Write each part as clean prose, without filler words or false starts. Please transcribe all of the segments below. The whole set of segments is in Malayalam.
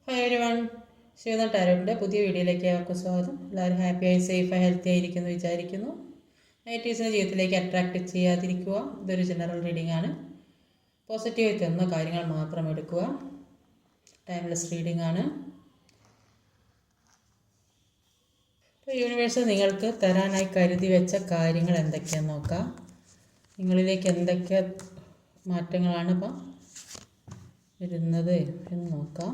ഹായ് എവരിവൺ, ശിവനാഥ് ടാരോട്ടിൻ്റെ പുതിയ വീഡിയോയിലേക്ക് ഏവർക്കും സ്വാഗതം. എല്ലാവരും ഹാപ്പിയായി സേഫായി ഹെൽത്തി ആയിരിക്കുന്നു വിചാരിക്കുന്നു. നെഗറ്റീവ്സിനെ ജീവിതത്തിലേക്ക് അട്രാക്റ്റ് ചെയ്യാതിരിക്കുക. ഇതൊരു ജനറൽ റീഡിംഗ് ആണ്. പോസിറ്റീവായി തന്ന കാര്യങ്ങൾ മാത്രം എടുക്കുക. ടൈംലെസ് റീഡിംഗ് ആണ്. ഇപ്പോൾ യൂണിവേഴ്സ് നിങ്ങൾക്ക് തരാനായി കരുതി വെച്ച കാര്യങ്ങൾ എന്തൊക്കെയാണെന്ന് നോക്കാം. നിങ്ങളിലേക്ക് എന്തൊക്കെ മാറ്റങ്ങളാണ് ഇപ്പം വരുന്നത് എന്ന് നോക്കാം.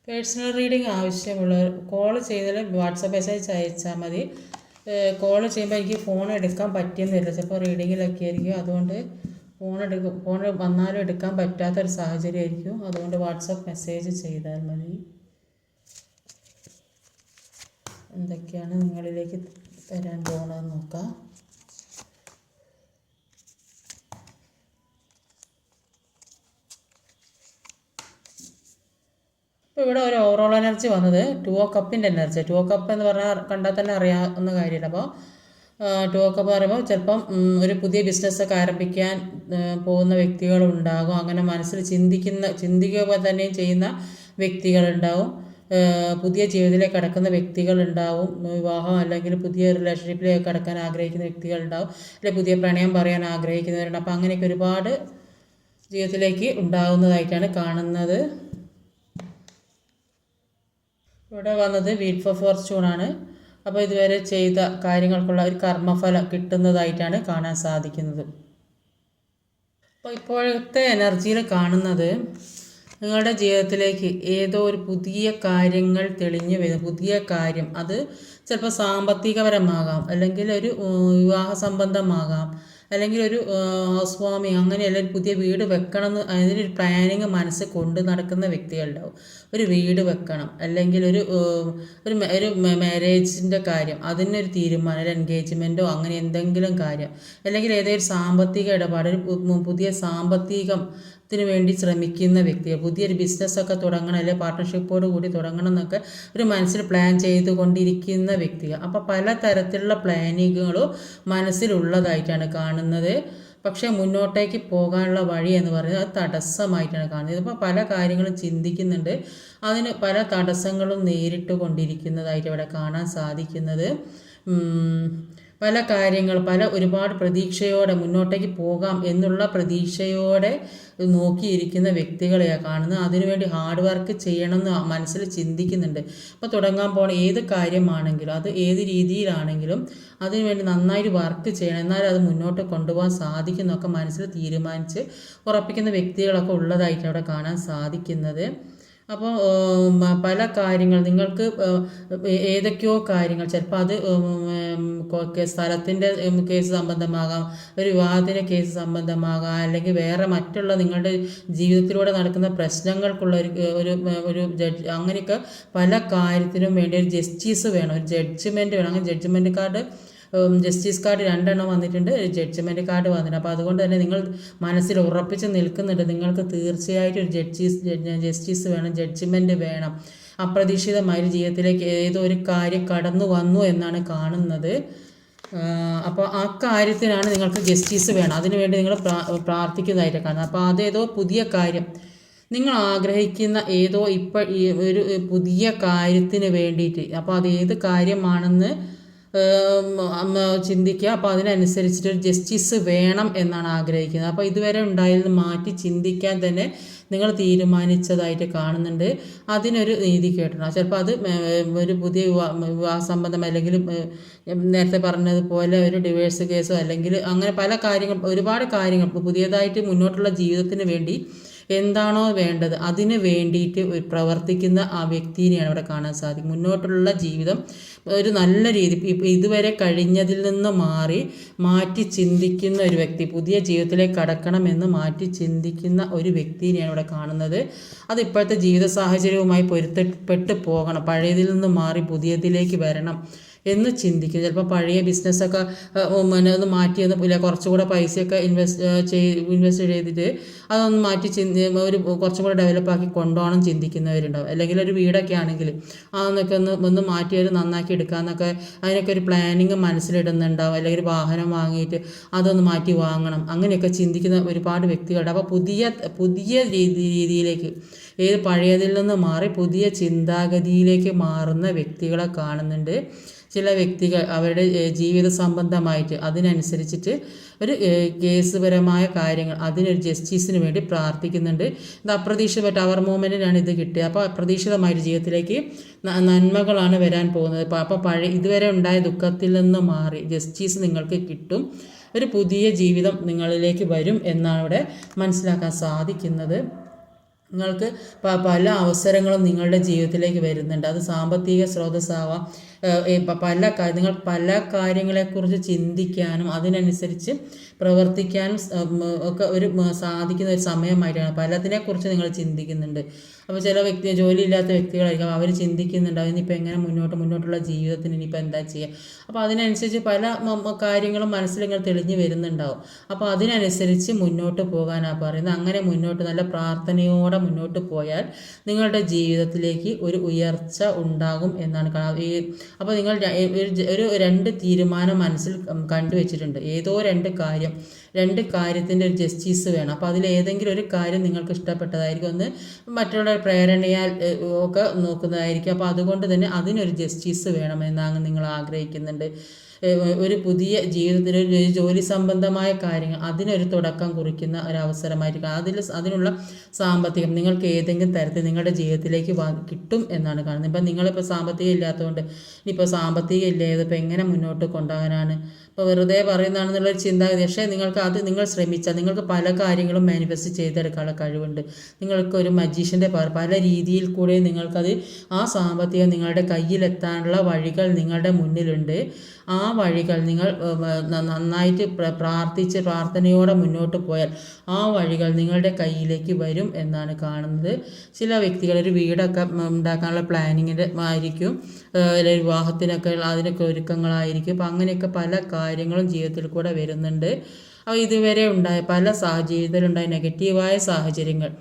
പേഴ്സണൽ റീഡിംഗ് ആവശ്യമുള്ളവർ കോൾ ചെയ്താൽ വാട്സപ്പ് മെസ്സേജ് അയച്ചാൽ മതി. കോൾ ചെയ്യുമ്പോൾ എനിക്ക് ഫോൺ എടുക്കാൻ പറ്റിയെന്ന് വരില്ല, ചിലപ്പോൾ റീഡിങ്ങിലൊക്കെ ആയിരിക്കും. അതുകൊണ്ട് ഫോൺ വന്നാലും എടുക്കാൻ പറ്റാത്തൊരു സാഹചര്യമായിരിക്കും. അതുകൊണ്ട് വാട്സപ്പ് മെസ്സേജ് ചെയ്താൽ മതി. എന്തൊക്കെയാണ് നിങ്ങളിലേക്ക് തരാൻ പോകുന്നതെന്ന് നോക്കാം. ഇപ്പോൾ ഇവിടെ ഒരു ഓവറോൾ എനർജി വന്നത് 2 ഓഫ് കപ്പിൻ്റെ എനർജി. 2 ഓഫ് കപ്പ് എന്ന് പറഞ്ഞാൽ കണ്ടാൽ തന്നെ അറിയാവുന്ന കാര്യമില്ല. അപ്പോൾ 2 ഓഫ് കപ്പ് പറയുമ്പോൾ ചിലപ്പം ഒരു പുതിയ ബിസിനസ്സൊക്കെ ആരംഭിക്കാൻ പോകുന്ന വ്യക്തികളുണ്ടാകും. അങ്ങനെ മനസ്സിൽ ചിന്തിക്കുക തന്നെയും ചെയ്യുന്ന വ്യക്തികളുണ്ടാവും. പുതിയ ജീവിതത്തിലേക്ക് കടക്കുന്ന വ്യക്തികളുണ്ടാവും. വിവാഹം അല്ലെങ്കിൽ പുതിയ റിലേഷൻഷിപ്പിലേക്ക് കടക്കാൻ ആഗ്രഹിക്കുന്ന വ്യക്തികളുണ്ടാവും. അല്ലെങ്കിൽ പുതിയ പ്രണയം പറയാൻ ആഗ്രഹിക്കുന്നവരുണ്ട്. അപ്പോൾ അങ്ങനെയൊക്കെ ഒരുപാട് ജീവിതത്തിലേക്ക് ഉണ്ടാകുന്നതായിട്ടാണ് കാണുന്നത്. ഇവിടെ വന്നത് വീൽ ഫോർ ഫോർച്യൂണാണ്. അപ്പോൾ ഇതുവരെ ചെയ്ത കാര്യങ്ങൾക്കുള്ള ഒരു കർമ്മഫലം കിട്ടുന്നതായിട്ടാണ് കാണാൻ സാധിക്കുന്നത്. അപ്പോൾ ഇപ്പോഴത്തെ എനർജിയിൽ കാണുന്നത് നിങ്ങളുടെ ജീവിതത്തിലേക്ക് ഏതോ ഒരു പുതിയ കാര്യങ്ങൾ തെളിഞ്ഞു വരുന്ന പുതിയ കാര്യം, അത് ചിലപ്പോൾ സാമ്പത്തികപരമാകാം, അല്ലെങ്കിൽ ഒരു വിവാഹ സംബന്ധമാകാം, അല്ലെങ്കിൽ ഒരു ഹൗസ് വാമിങ്, അങ്ങനെയല്ല ഒരു പുതിയ വീട് വെക്കണം എന്ന് അതിനൊരു പ്ലാനിങ് മനസ്സിൽ കൊണ്ട് നടക്കുന്ന വ്യക്തികളുണ്ടാവും. ഒരു വീട് വെക്കണം, അല്ലെങ്കിൽ ഒരു മാരേജിൻ്റെ കാര്യം, അതിനൊരു തീരുമാനം, ഒരു എൻഗേജ്മെൻറ്റോ അങ്ങനെ എന്തെങ്കിലും കാര്യം, അല്ലെങ്കിൽ ഏതൊരു സാമ്പത്തിക ഇടപാട്, ഒരു പുതിയ സാമ്പത്തികത്തിന് വേണ്ടി ശ്രമിക്കുന്ന വ്യക്തികൾ, പുതിയൊരു ബിസിനസ്സൊക്കെ തുടങ്ങണം, അല്ലെങ്കിൽ പാർട്ട്ണർഷിപ്പോട് കൂടി തുടങ്ങണം എന്നൊക്കെ ഒരു മനസ്സിൽ പ്ലാൻ ചെയ്തുകൊണ്ടിരിക്കുന്ന വ്യക്തികൾ. അപ്പോൾ പലതരത്തിലുള്ള പ്ലാനിങ്ങുകളും മനസ്സിലുള്ളതായിട്ടാണ് കാണുന്നത്. പക്ഷേ മുന്നോട്ടേക്ക് പോകാനുള്ള വഴി എന്ന് പറയുന്നത് അത് തടസ്സമായിട്ടാണ് കാണുന്നത്. ഇതിപ്പോൾ പല കാര്യങ്ങളും ചിന്തിക്കുന്നുണ്ട്, അതിന് പല തടസ്സങ്ങളും നേരിട്ട് കൊണ്ടിരിക്കുന്നതായിട്ട് ഇവിടെ കാണാൻ സാധിക്കുന്നത്. പല കാര്യങ്ങൾ ഒരുപാട് പ്രതീക്ഷയോടെ മുന്നോട്ടേക്ക് പോകാം എന്നുള്ള പ്രതീക്ഷയോടെ നോക്കിയിരിക്കുന്ന വ്യക്തികളെയാണ് കാണുന്നത്. അതിനുവേണ്ടി ഹാർഡ് വർക്ക് ചെയ്യണമെന്ന് മനസ്സിൽ ചിന്തിക്കുന്നുണ്ട്. അപ്പോൾ തുടങ്ങാൻ പോകണ ഏത് കാര്യമാണെങ്കിലും അത് ഏത് രീതിയിലാണെങ്കിലും അതിനുവേണ്ടി നന്നായിട്ട് വർക്ക് ചെയ്യണം, എന്നാലും അത് മുന്നോട്ട് കൊണ്ടുപോകാൻ സാധിക്കുന്നൊക്കെ മനസ്സിൽ തീരുമാനിച്ച് ഉറപ്പിക്കുന്ന വ്യക്തികളൊക്കെ ഉള്ളതായിട്ട് അവിടെ കാണാൻ സാധിക്കുന്നത്. അപ്പോൾ പല കാര്യങ്ങൾ നിങ്ങൾക്ക് ഏതൊക്കെയോ കാര്യങ്ങൾ, ചിലപ്പോൾ അത് സ്ഥലത്തിൻ്റെ കേസ് സംബന്ധമാകാം, ഒരു വിവാഹത്തിൻ്റെ കേസ് സംബന്ധമാകാം, അല്ലെങ്കിൽ വേറെ മറ്റുള്ള നിങ്ങളുടെ ജീവിതത്തിലൂടെ നടക്കുന്ന പ്രശ്നങ്ങൾക്കുള്ള ഒരു ജഡ്ജ്, അങ്ങനെയൊക്കെ പല കാര്യത്തിനും വേണ്ടി ഒരു ജസ്റ്റിസ് വേണം, ഒരു ജഡ്ജ്മെൻറ്റ് വേണം. അങ്ങനെ ജഡ്ജ്മെൻറ്റ് കാർഡ്, ജസ്റ്റിസ് കാർഡ് 2 വന്നിട്ടുണ്ട്, ജഡ്ജ്മെൻറ്റ് കാർഡ് വന്നിട്ടുണ്ട്. അപ്പോൾ അതുകൊണ്ട് തന്നെ നിങ്ങൾ മനസ്സിൽ ഉറപ്പിച്ച് നിൽക്കുന്നുണ്ട്, നിങ്ങൾക്ക് തീർച്ചയായിട്ടും ഒരു ജസ്റ്റിസ് വേണം, ജഡ്ജ്മെൻറ്റ് വേണം. അപ്രതീക്ഷിതമായ ജീവിതത്തിലേക്ക് ഏതോ ഒരു കാര്യം കടന്നു വന്നു എന്നാണ് കാണുന്നത്. അപ്പോൾ ആ കാര്യത്തിനാണ് നിങ്ങൾക്ക് ജസ്റ്റിസ് വേണം, അതിനുവേണ്ടി നിങ്ങൾ പ്രാർത്ഥിക്കുന്നതായിട്ട് കാണുന്നത്. അപ്പോൾ അതേതോ പുതിയ കാര്യം നിങ്ങൾ ആഗ്രഹിക്കുന്ന ഏതോ ഒരു പുതിയ കാര്യത്തിന് വേണ്ടിയിട്ട്, അപ്പോൾ അത് ഏത് കാര്യമാണെന്ന് ചിന്തിക്കുക. അപ്പോൾ അതിനനുസരിച്ചിട്ട് ജസ്റ്റിസ് വേണം എന്നാണ് ആഗ്രഹിക്കുന്നത്. അപ്പോൾ ഇതുവരെ ഉണ്ടായത് മാറ്റി ചിന്തിക്കാൻ തന്നെ നിങ്ങൾ തീരുമാനിച്ചതായിട്ട് കാണുന്നുണ്ട്. അതിനൊരു നീതി കേട്ടണം. ചിലപ്പോൾ അത് ഒരു പുതിയ വിവാഹ സംബന്ധം, അല്ലെങ്കിൽ നേരത്തെ പറഞ്ഞതുപോലെ ഒരു ഡിവേഴ്സ് കേസോ, അല്ലെങ്കിൽ അങ്ങനെ പല കാര്യങ്ങൾ, ഒരുപാട് കാര്യങ്ങൾ പുതിയതായിട്ട് മുന്നോട്ടുള്ള ജീവിതത്തിന് വേണ്ടി എന്താണോ വേണ്ടത് അതിന് വേണ്ടിയിട്ട് പ്രവർത്തിക്കുന്ന ആ വ്യക്തിനെയാണ് ഇവിടെ കാണാൻ സാധിക്കും. മുന്നോട്ടുള്ള ജീവിതം ഒരു നല്ല രീതി ഇതുവരെ കഴിഞ്ഞതിൽ നിന്ന് മാറ്റി ചിന്തിക്കുന്ന ഒരു വ്യക്തി, പുതിയ ജീവിതത്തിലേക്ക് കടക്കണമെന്ന് മാറ്റി ചിന്തിക്കുന്ന ഒരു വ്യക്തിനെയാണ് ഇവിടെ കാണുന്നത്. അത് ഇപ്പോഴത്തെ ജീവിത സാഹചര്യവുമായി പൊരുത്തപ്പെട്ട് പോകണം, പഴയതിൽ നിന്ന് മാറി പുതിയതിലേക്ക് വരണം എന്ന് ചിന്തിക്കും. ചിലപ്പോൾ പഴയ ബിസിനസ്സൊക്കെ ഒന്ന് മാറ്റി ഇല്ല കുറച്ചുകൂടെ പൈസയൊക്കെ ഇൻവെസ്റ്റ് ചെയ്തിട്ട് അതൊന്ന് മാറ്റി ഒരു കുറച്ചും കൂടെ ഡെവലപ്പാക്കി കൊണ്ടുപോകണം ചിന്തിക്കുന്നവരുണ്ടാവും. അല്ലെങ്കിൽ ഒരു വീടൊക്കെ ആണെങ്കിൽ അതൊന്നൊക്കെ ഒന്ന് മാറ്റി ഒരു നന്നാക്കി എടുക്കാമെന്നൊക്കെ അതിനൊക്കെ ഒരു പ്ലാനിങ് മനസ്സിലിടുന്നുണ്ടാവും. അല്ലെങ്കിൽ ഒരു വാഹനം വാങ്ങിയിട്ട് അതൊന്ന് മാറ്റി വാങ്ങണം അങ്ങനെയൊക്കെ ചിന്തിക്കുന്ന ഒരുപാട് വ്യക്തികളുണ്ട്. അപ്പോൾ പുതിയ രീതിയിലേക്ക് പഴയതിൽ നിന്ന് മാറി പുതിയ ചിന്താഗതിയിലേക്ക് മാറുന്ന വ്യക്തികളെ കാണുന്നുണ്ട്. ചില വ്യക്തികൾ അവരുടെ ജീവിത സംബന്ധമായിട്ട് അതിനനുസരിച്ചിട്ട് ഒരു കേസുപരമായ കാര്യങ്ങൾ അതിനൊരു ജസ്റ്റിസിന് വേണ്ടി പ്രാർത്ഥിക്കുന്നുണ്ട്. ഇത് അപ്രതീക്ഷിതമായിട്ട് അവർ മൂവ്മെൻറ്റിനാണ് ഇത് കിട്ടിയത്. അപ്പോൾ അപ്രതീക്ഷിതമായിട്ട് ജീവിതത്തിലേക്ക് നന്മകളാണ് വരാൻ പോകുന്നത്. അപ്പോൾ ഇതുവരെ ഉണ്ടായ ദുഃഖത്തിൽ നിന്ന് മാറി ജസ്റ്റിസ് നിങ്ങൾക്ക് കിട്ടും. ഒരു പുതിയ ജീവിതം നിങ്ങളിലേക്ക് വരും എന്നാണ് ഇവിടെ മനസ്സിലാക്കാൻ സാധിക്കുന്നത്. നിങ്ങൾക്ക് പല അവസരങ്ങളും നിങ്ങളുടെ ജീവിതത്തിലേക്ക് വരുന്നുണ്ട്. അത് സാമ്പത്തിക സ്രോതസ്സാവാം. നിങ്ങൾ പല കാര്യങ്ങളെക്കുറിച്ച് ചിന്തിക്കാനും അതിനനുസരിച്ച് പ്രവർത്തിക്കാനും ഒക്കെ സാധിക്കുന്ന ഒരു സമയമായിട്ടാണ്. പലതിനെക്കുറിച്ച് നിങ്ങൾ ചിന്തിക്കുന്നുണ്ട്. അപ്പോൾ ചില ജോലിയില്ലാത്ത വ്യക്തികളായിരിക്കും, അവർ ചിന്തിക്കുന്നുണ്ട് അതിനിപ്പോൾ എങ്ങനെ മുന്നോട്ടുള്ള ജീവിതത്തിന് ഇനിയിപ്പോൾ എന്താ ചെയ്യുക. അപ്പോൾ അതിനനുസരിച്ച് പല കാര്യങ്ങളും മനസ്സിലിങ്ങനെ തെളിഞ്ഞ് വരുന്നുണ്ടാവും. അപ്പോൾ അതിനനുസരിച്ച് മുന്നോട്ട് പോകാനാണ് പറയുന്നത്. അങ്ങനെ നല്ല പ്രാർത്ഥനയോടെ മുന്നോട്ട് പോയാൽ നിങ്ങളുടെ ജീവിതത്തിലേക്ക് ഒരു ഉയർച്ച ഉണ്ടാകും എന്നാണ് അപ്പോൾ നിങ്ങൾ ഒരു 2 തീരുമാനം മനസ്സിൽ കണ്ടുവച്ചിട്ടുണ്ട്. ഏതോ 2 കാര്യത്തിൻ്റെ ഒരു ജസ്റ്റിസ് വേണം. അപ്പോൾ അതിലേതെങ്കിലും ഒരു കാര്യം നിങ്ങൾക്ക് ഇഷ്ടപ്പെട്ടതായിരിക്കും, ഒന്ന് മറ്റുള്ള പ്രേരണയാൽ ഒക്കെ നോക്കുന്നതായിരിക്കും. അപ്പോൾ അതുകൊണ്ട് തന്നെ അതിനൊരു ജസ്റ്റിസ് വേണമെന്നാണ് നിങ്ങൾ ആഗ്രഹിക്കുന്നുണ്ട്. ഒരു പുതിയ ജീവിതത്തിൽ ഒരു ജോലി സംബന്ധമായ കാര്യങ്ങൾ അതിനൊരു തുടക്കം കുറിക്കുന്ന ഒരവസരമായിരിക്കും. അതിനുള്ള സാമ്പത്തികം നിങ്ങൾക്ക് ഏതെങ്കിലും തരത്തിൽ നിങ്ങളുടെ ജീവിതത്തിലേക്ക് കിട്ടും എന്നാണ് കാണുന്നത്. ഇപ്പം നിങ്ങളിപ്പോൾ സാമ്പത്തികം ഇല്ലാത്തതുകൊണ്ട് ഇനിയിപ്പോൾ സാമ്പത്തികം ഇല്ലാതെ ഇപ്പോൾ എങ്ങനെ മുന്നോട്ട് കൊണ്ടുപോകാനാണ്, ഇപ്പോൾ വെറുതെ പറയുന്നതാണെന്നുള്ളൊരു ചിന്താഗതി. പക്ഷേ നിങ്ങൾ ശ്രമിച്ചാൽ നിങ്ങൾക്ക് പല കാര്യങ്ങളും മാനിഫെസ്റ്റ് ചെയ്തെടുക്കാനുള്ള കഴിവുണ്ട്. നിങ്ങൾക്കൊരു മജീഷ്യൻ്റെ പല രീതിയിൽ കൂടെ നിങ്ങൾക്കത് ആ സാമ്പത്തികം നിങ്ങളുടെ കയ്യിലെത്താനുള്ള വഴികൾ നിങ്ങളുടെ മുന്നിലുണ്ട്. ആ വഴികൾ നിങ്ങൾ നന്നായിട്ട് പ്രാർത്ഥനയോടെ മുന്നോട്ട് പോയാൽ ആ വഴികൾ നിങ്ങളുടെ കയ്യിലേക്ക് വരും എന്നാണ് കാണുന്നത്. ചില വ്യക്തികൾ ഒരു വീടൊക്കെ ഉണ്ടാക്കാനുള്ള പ്ലാനിങ്ങിൻ്റെ ആയിരിക്കും, വിവാഹത്തിനൊക്കെ അതിനൊക്കെ ഒരുക്കങ്ങളായിരിക്കും. അപ്പം അങ്ങനെയൊക്കെ പല കാര്യങ്ങളും ജീവിതത്തിൽ കൂടെ വരുന്നുണ്ട്. അപ്പോൾ ഇതുവരെ പല ജീവിതത്തിലുണ്ടായ നെഗറ്റീവായ സാഹചര്യങ്ങൾ,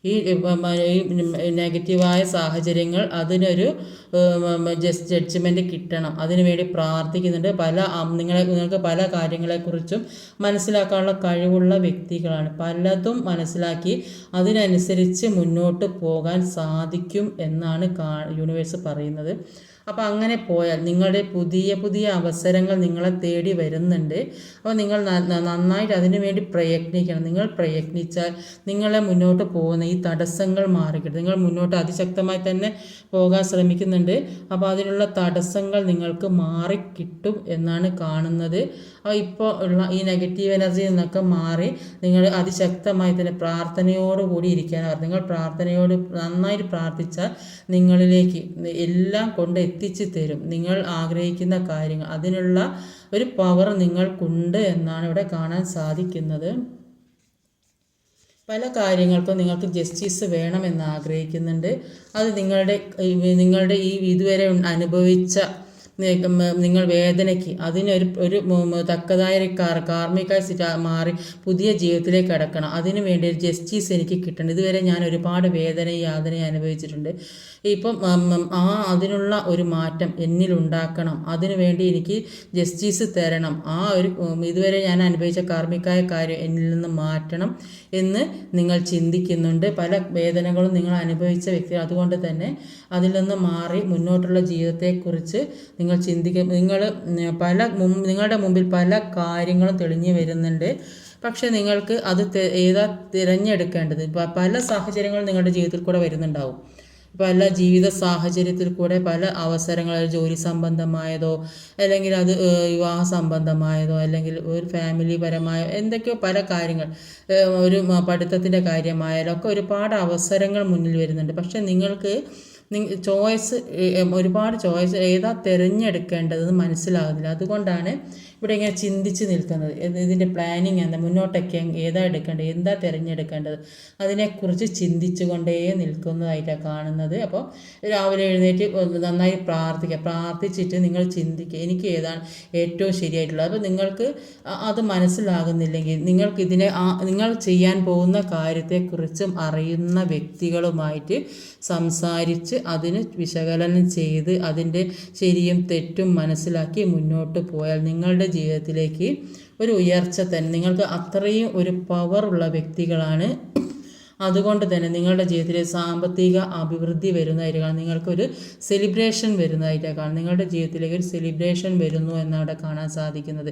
ഈ നെഗറ്റീവായ സാഹചര്യങ്ങൾ അതിനൊരു ജഡ്ജ്മെൻറ്റ് കിട്ടണം, അതിനുവേണ്ടി പ്രാർത്ഥിക്കുന്നുണ്ട്. നിങ്ങൾക്ക് പല കാര്യങ്ങളെക്കുറിച്ചും മനസ്സിലാക്കാനുള്ള കഴിവുള്ള വ്യക്തികളാണ്. പലതും മനസ്സിലാക്കി അതിനനുസരിച്ച് മുന്നോട്ട് പോകാൻ സാധിക്കും എന്നാണ് യൂണിവേഴ്സ് പറയുന്നത്. അപ്പോൾ അങ്ങനെ പോയാൽ നിങ്ങളുടെ പുതിയ അവസരങ്ങൾ നിങ്ങളെ തേടി വരുന്നുണ്ട്. അപ്പോൾ നിങ്ങൾ നന്നായിട്ട് അതിനു വേണ്ടി പ്രയത്നിക്കണം. നിങ്ങൾ പ്രയത്നിച്ചാൽ നിങ്ങളെ മുന്നോട്ട് പോകുന്ന ഈ തടസ്സങ്ങൾ മാറിക്കിട്ടും. നിങ്ങൾ മുന്നോട്ട് അതിശക്തമായി തന്നെ പോകാൻ ശ്രമിക്കുന്നുണ്ട്. അപ്പോൾ അതിനുള്ള തടസ്സങ്ങൾ നിങ്ങൾക്ക് മാറിക്കിട്ടും എന്നാണ് കാണുന്നത്. ഇപ്പോൾ ഉള്ള ഈ നെഗറ്റീവ് എനർജിയിൽ നിന്നൊക്കെ മാറി നിങ്ങൾ അതിശക്തമായി തന്നെ പ്രാർത്ഥനയോടുകൂടി ഇരിക്കാനാണ്. നിങ്ങൾ നന്നായിട്ട് പ്രാർത്ഥിച്ചാൽ നിങ്ങളിലേക്ക് എല്ലാം കൊണ്ട് എത്തിച്ചു തരും. നിങ്ങൾ ആഗ്രഹിക്കുന്ന കാര്യങ്ങൾ അതിനുള്ള ഒരു പവർ നിങ്ങൾക്കുണ്ട് എന്നാണ് ഇവിടെ കാണാൻ സാധിക്കുന്നത്. പല കാര്യങ്ങൾക്കും നിങ്ങൾക്ക് ജസ്റ്റിസ് വേണമെന്ന് ആഗ്രഹിക്കുന്നുണ്ട്. അത് നിങ്ങളുടെ ഈ ഇതുവരെ അനുഭവിച്ച നിങ്ങൾ വേദനയ്ക്ക് അതിനൊരു തക്കതായ കാർമിക മാറി പുതിയ ജീവിതത്തിലേക്ക് കടക്കണം. അതിനു വേണ്ടി ഒരു ജസ്റ്റിസ് എനിക്ക് കിട്ടണം. ഇതുവരെ ഞാൻ ഒരുപാട് യാതനയും അനുഭവിച്ചിട്ടുണ്ട്. ഇപ്പം അതിനുള്ള ഒരു മാറ്റം എന്നിലുണ്ടാക്കണം. അതിനു വേണ്ടി എനിക്ക് ജസ്റ്റിസ് തരണം. ഇതുവരെ ഞാൻ അനുഭവിച്ച കാർമികമായ കാര്യം എന്നിൽ നിന്ന് മാറ്റണം എന്ന് നിങ്ങൾ ചിന്തിക്കുന്നുണ്ട്. പല വേദനകളും നിങ്ങൾ അനുഭവിച്ച വ്യക്തി, അതുകൊണ്ട് തന്നെ അതിൽ നിന്ന് മാറി മുന്നോട്ടുള്ള ജീവിതത്തെക്കുറിച്ച് നിങ്ങൾ ചിന്തിക്കും. നിങ്ങളുടെ മുമ്പിൽ പല കാര്യങ്ങളും തെളിഞ്ഞു വരുന്നുണ്ട്. പക്ഷേ നിങ്ങൾക്ക് അത് തിരഞ്ഞെടുക്കേണ്ടത് പല സാഹചര്യങ്ങളും നിങ്ങളുടെ ജീവിതത്തിൽ കൂടെ വരുന്നുണ്ടാവും. പല ജീവിത സാഹചര്യത്തിൽ കൂടെ പല അവസരങ്ങൾ, ജോലി സംബന്ധമായതോ അല്ലെങ്കിൽ അത് വിവാഹ സംബന്ധമായതോ അല്ലെങ്കിൽ ഒരു ഫാമിലി പരമായ എന്തൊക്കെയോ പല കാര്യങ്ങൾ, ഒരു പഠിത്തത്തിൻ്റെ കാര്യമായാലും ഒക്കെ ഒരുപാട് അവസരങ്ങൾ മുന്നിൽ വരുന്നുണ്ട്. പക്ഷെ നിങ്ങൾക്ക് ഒരുപാട് ചോയ്സ് ഏതാ തിരഞ്ഞെടുക്കേണ്ടതെന്ന് മനസ്സിലാകുന്നില്ല. അതുകൊണ്ടാണ് ഇവിടെ ഇങ്ങനെ ചിന്തിച്ച് നിൽക്കുന്നത്. ഇതിൻ്റെ പ്ലാനിങ് എന്താ, മുന്നോട്ടൊക്കെ ഏതാ എടുക്കേണ്ടത്, എന്താ തിരഞ്ഞെടുക്കേണ്ടത്, അതിനെക്കുറിച്ച് ചിന്തിച്ചു കൊണ്ടേ നിൽക്കുന്നതായിട്ടാണ് കാണുന്നത്. അപ്പോൾ രാവിലെ എഴുന്നേറ്റ് നന്നായി പ്രാർത്ഥിച്ചിട്ട് നിങ്ങൾ ചിന്തിക്കുക, എനിക്ക് ഏതാണ് ഏറ്റവും ശരിയായിട്ടുള്ളത്. അപ്പോൾ നിങ്ങൾക്ക് അത് മനസ്സിലാകുന്നില്ലെങ്കിൽ നിങ്ങൾ ചെയ്യാൻ പോകുന്ന കാര്യത്തെക്കുറിച്ചും അറിയുന്ന വ്യക്തികളുമായിട്ട് സംസാരിച്ച് അതിന് വിശകലനം ചെയ്ത് അതിൻ്റെ ശരിയും തെറ്റും മനസ്സിലാക്കി മുന്നോട്ട് പോയാൽ നിങ്ങളുടെ ജീവിതത്തിലേക്ക് ഒരു ഉയർച്ച തന്നെ, നിങ്ങൾക്ക് അത്രയും ഒരു പവറുള്ള വ്യക്തികളാണ്. അതുകൊണ്ട് തന്നെ നിങ്ങളുടെ ജീവിതത്തിലെ സാമ്പത്തിക അഭിവൃദ്ധി വരുന്നതായിട്ടാണ്, നിങ്ങൾക്കൊരു സെലിബ്രേഷൻ വരുന്നതായിട്ടാണ്, നിങ്ങളുടെ ജീവിതത്തിലേക്ക് ഒരു സെലിബ്രേഷൻ വരുന്നു എന്നാണ് കാണാൻ സാധിക്കുന്നത്.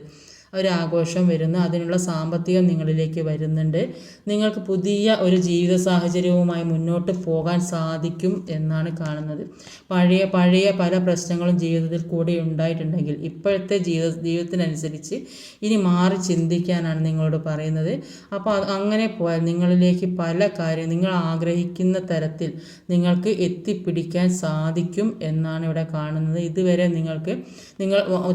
ഒരു ആഘോഷം വരുന്നു, അതിനുള്ള സാമ്പത്തികം നിങ്ങളിലേക്ക് വരുന്നുണ്ട്. നിങ്ങൾക്ക് പുതിയ ഒരു ജീവിത സാഹചര്യവുമായി മുന്നോട്ട് പോകാൻ സാധിക്കും എന്നാണ് കാണുന്നത്. പഴയ പല പ്രശ്നങ്ങളും ജീവിതത്തിൽ കൂടെ ഉണ്ടായിട്ടുണ്ടെങ്കിൽ ഇപ്പോഴത്തെ ജീവിതത്തിനനുസരിച്ച് ഇനി മാറി ചിന്തിക്കാനാണ് നിങ്ങളോട് പറയുന്നത്. അപ്പോൾ അങ്ങനെ പോയാൽ നിങ്ങളിലേക്ക് പല കാര്യം നിങ്ങൾ ആഗ്രഹിക്കുന്ന തരത്തിൽ നിങ്ങൾക്ക് എത്തിപ്പിടിക്കാൻ സാധിക്കും എന്നാണ് ഇവിടെ കാണുന്നത്. ഇതുവരെ നിങ്ങൾ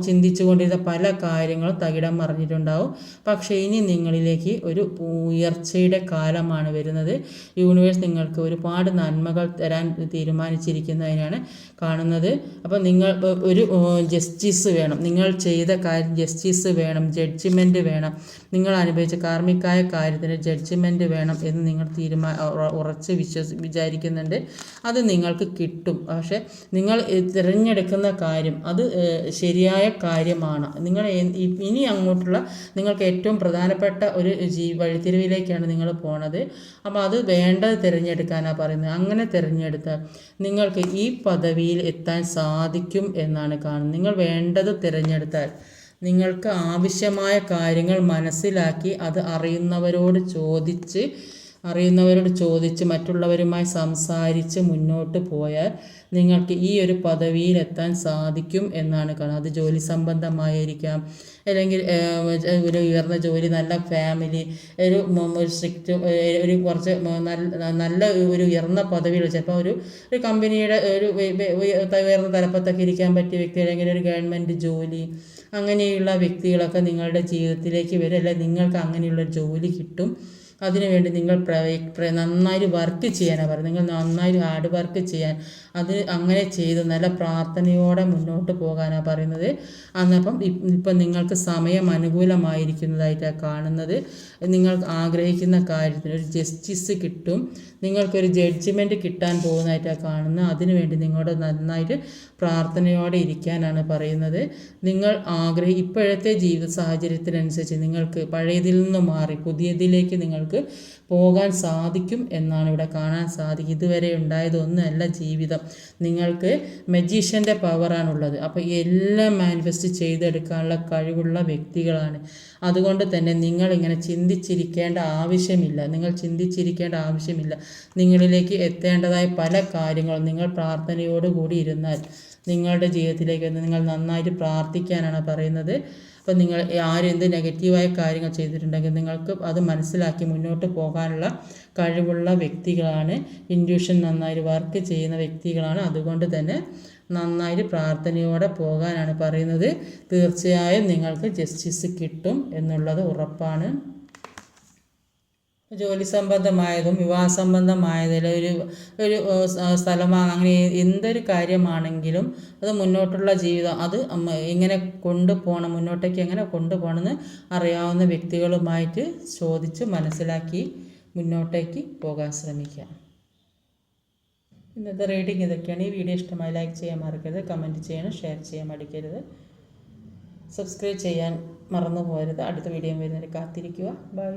ചിന്തിച്ചു കൊണ്ടിരുന്ന പല കാര്യങ്ങളും തകിടം മറിഞ്ഞിട്ടുണ്ടാവും. പക്ഷേ ഇനി നിങ്ങളിലേക്ക് ഒരു ഉയർച്ചയുടെ കാലമാണ് വരുന്നത്. യൂണിവേഴ്സ് നിങ്ങൾക്ക് ഒരുപാട് നന്മകൾ തരാൻ തീരുമാനിച്ചിരിക്കുന്നതിനാണ് കാണുന്നത്. അപ്പോൾ നിങ്ങൾ ഒരു ജസ്റ്റിസ് വേണം, നിങ്ങൾ ചെയ്ത കാര്യം ജസ്റ്റിസ് വേണം, ജഡ്ജിമെൻറ്റ് വേണം, നിങ്ങൾ അനുഭവിച്ച കാർമ്മികമായ കാര്യത്തിന് ജഡ്ജിമെൻറ്റ് വേണം എന്ന് നിങ്ങൾ ഉറച്ച് വിചാരിക്കുന്നുണ്ട്. അത് നിങ്ങൾക്ക് കിട്ടും. പക്ഷേ നിങ്ങൾ തിരഞ്ഞെടുക്കുന്ന കാര്യം അത് ശരിയായ കാര്യമാണ്. നിങ്ങൾ ഇനി അങ്ങോട്ടുള്ള നിങ്ങൾക്ക് ഏറ്റവും പ്രധാനപ്പെട്ട ഒരു വഴിത്തിരിവിലേക്കാണ് നിങ്ങൾ പോണത്. അപ്പോൾ അത് വേണ്ടത് തിരഞ്ഞെടുക്കാനാണ് പറയുന്നത്. അങ്ങനെ തിരഞ്ഞെടുത്താൽ നിങ്ങൾക്ക് ഈ പദവിയിൽ എത്താൻ സാധിക്കും എന്നാണ് കാണുന്നത്. നിങ്ങൾ വേണ്ടത് തിരഞ്ഞെടുത്താൽ നിങ്ങൾക്ക് ആവശ്യമായ കാര്യങ്ങൾ മനസ്സിലാക്കി അത് അറിയുന്നവരോട് ചോദിച്ച് മറ്റുള്ളവരുമായി സംസാരിച്ച് മുന്നോട്ട് പോയാൽ നിങ്ങൾക്ക് ഈ ഒരു പദവിയിൽ എത്താൻ സാധിക്കും എന്നാണ് കാണുന്നത്. അത് ജോലി സംബന്ധമായിരിക്കാം, അല്ലെങ്കിൽ ഒരു ഉയർന്ന ജോലി, നല്ല ഫാമിലി, ഒരു സ്ട്രിക്റ്റ് ഒരു കുറച്ച് നല്ല ഒരു ഉയർന്ന പദവിയിൽ, ചിലപ്പോൾ ഒരു കമ്പനിയുടെ ഒരു ഉയർന്ന തലപ്പത്തൊക്കെ ഇരിക്കാൻ പറ്റിയ വ്യക്തി, അല്ലെങ്കിൽ ഒരു ഗവൺമെൻറ് ജോലി, അങ്ങനെയുള്ള വ്യക്തികളൊക്കെ നിങ്ങളുടെ ജീവിതത്തിലേക്ക് വരും. അല്ലെങ്കിൽ നിങ്ങൾക്ക് അങ്ങനെയുള്ളൊരു ജോലി കിട്ടും. അതിനുവേണ്ടി നിങ്ങൾ നന്നായി വർക്ക് ചെയ്യാനാണ് പറയുന്നത്. നിങ്ങൾ നന്നായി ഹാർഡ് വർക്ക് ചെയ്യാൻ, അത് അങ്ങനെ ചെയ്ത് നല്ല പ്രാർത്ഥനയോടെ മുന്നോട്ട് പോകാനാണ് പറയുന്നത്. അന്നപ്പം ഇപ്പം നിങ്ങൾക്ക് സമയം അനുകൂലമായിരിക്കുന്നതായിട്ടാണ് കാണുന്നത്. നിങ്ങൾ ആഗ്രഹിക്കുന്ന കാര്യത്തിന് ഒരു ജസ്റ്റിസ് കിട്ടും, നിങ്ങൾക്കൊരു ജഡ്ജിമെൻറ്റ് കിട്ടാൻ പോകുന്നതായിട്ടാണ് കാണുന്നത്. അതിനുവേണ്ടി നിങ്ങളോട് നന്നായിട്ട് പ്രാർത്ഥനയോടെ ഇരിക്കാനാണ് പറയുന്നത്. നിങ്ങൾ ഇപ്പോഴത്തെ ജീവിത സാഹചര്യത്തിനനുസരിച്ച് നിങ്ങൾക്ക് പഴയതിൽ നിന്ന് മാറി പുതിയതിലേക്ക് നിങ്ങൾക്ക് പോകാൻ സാധിക്കും എന്നാണ് ഇവിടെ കാണാൻ സാധിക്കും. ഇതുവരെ ഉണ്ടായതൊന്നുമല്ല ജീവിതം. നിങ്ങൾക്ക് മജീഷ്യൻ്റെ പവറാണുള്ളത്. അപ്പോൾ എല്ലാം മാനിഫെസ്റ്റ് ചെയ്തെടുക്കാനുള്ള കഴിവുള്ള വ്യക്തികളാണ്. അതുകൊണ്ട് തന്നെ നിങ്ങളിങ്ങനെ ചിന്തിച്ചിരിക്കേണ്ട ആവശ്യമില്ല. നിങ്ങളിലേക്ക് എത്തേണ്ടതായ പല കാര്യങ്ങളും നിങ്ങൾ പ്രാർത്ഥനയോടുകൂടി ഇരുന്നാൽ നിങ്ങളുടെ ജീവിതത്തിലേക്ക് നിങ്ങൾ നന്നായിട്ട് പ്രാർത്ഥിക്കാനാണ് പറയുന്നത്. അപ്പോൾ നിങ്ങൾ ആരെന്ത് നെഗറ്റീവായ കാര്യങ്ങൾ ചെയ്തിട്ടുണ്ടെങ്കിൽ നിങ്ങൾക്ക് അത് മനസ്സിലാക്കി മുന്നോട്ട് പോകാനുള്ള കഴിവുള്ള വ്യക്തികളാണ്. ഇൻറ്റ്യൂഷൻ നന്നായി വർക്ക് ചെയ്യുന്ന വ്യക്തികളാണ്. അതുകൊണ്ട് തന്നെ നന്നായിട്ട് പ്രാർത്ഥനയോടെ പോകാനാണ് പറയുന്നത്. തീർച്ചയായും നിങ്ങൾക്ക് ജസ്റ്റിസ് കിട്ടും എന്നുള്ളത് ഉറപ്പാണ്. ജോലി സംബന്ധമായതും വിവാഹ സംബന്ധമായതിൽ ഒരു സ്ഥലമാണ്, അങ്ങനെ എന്തൊരു കാര്യമാണെങ്കിലും അത് മുന്നോട്ടുള്ള ജീവിതം അത് എങ്ങനെ കൊണ്ടുപോകണം, മുന്നോട്ടേക്ക് എങ്ങനെ കൊണ്ടുപോകണമെന്ന് അറിയാവുന്ന വ്യക്തികളുമായിട്ട് ചോദിച്ച് മനസ്സിലാക്കി മുന്നോട്ടേക്ക് പോകാൻ ശ്രമിക്കുക. ഇന്നത്തെ റീഡിങ് ഇതൊക്കെയാണ്. ഈ വീഡിയോ ഇഷ്ടമായി ലൈക്ക് ചെയ്യാൻ മറക്കരുത്, കമൻറ്റ് ചെയ്യണം, ഷെയർ ചെയ്യാൻ മടിക്കരുത്, സബ്സ്ക്രൈബ് ചെയ്യാൻ മറന്നു പോകരുത്. അടുത്ത വീഡിയോ വരുന്നവരെ കാത്തിരിക്കുക. ബൈ.